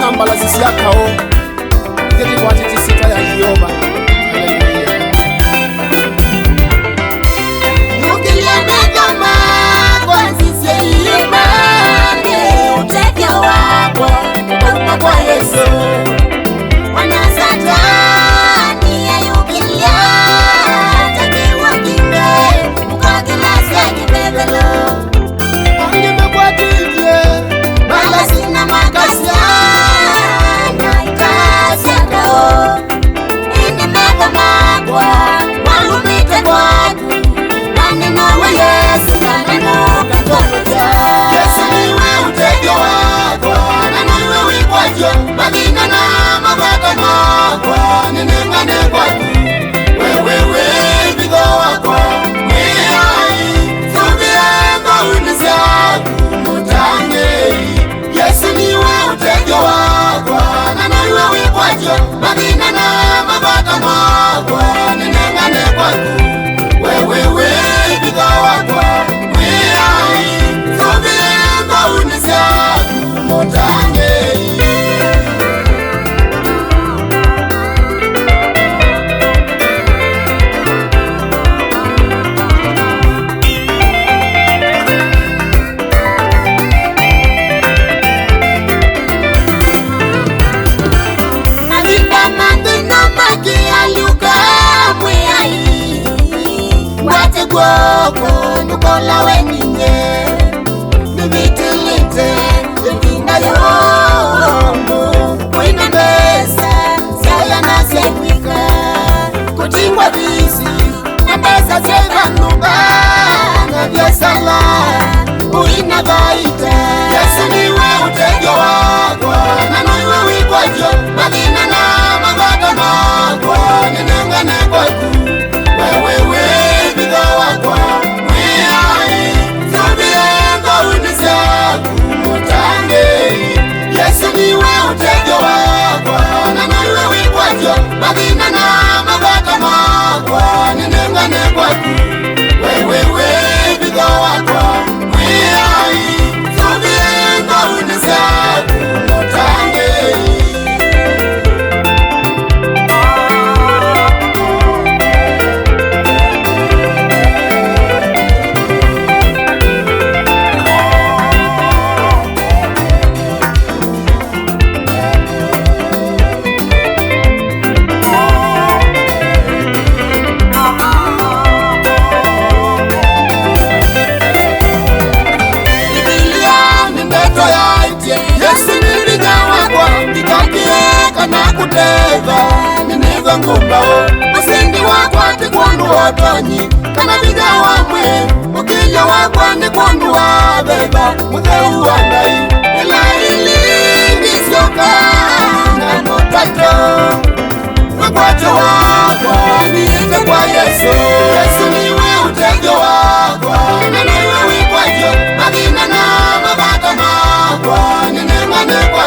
namba la sisi yakao ngeti kwa titi sita ya Jehova. Nukola weninye nivitilite vinda yombo Mwina besa Siaya na sewika Kutingwa bisi Na besa seva nuba Na vyesala Uina baita Yesu niwe utejo wakwa Na noiwe wikwajo Madina na magata makwa Ninengane kwa ku Wewewe viga wakwa Yesu niwe utejo wakwa Na noiwe wikwajo Madina na magata makwa Ninengane kwa ku Wewewe viga wakwa Mwiyai Tubienga unisaku Mutange Ngumbao Masindi wakwa ndi kwandu watanyi Kana viga wamwe Ukilya wakwa ndi kwandu wabeba Mudheu wangai Ila ili soka Na motato Wakwacho wakwa Niite kwa Yesu Yesu niwe utejo wakwa Na niwe wikwajo Madina na mabata makwa Ninengane kwa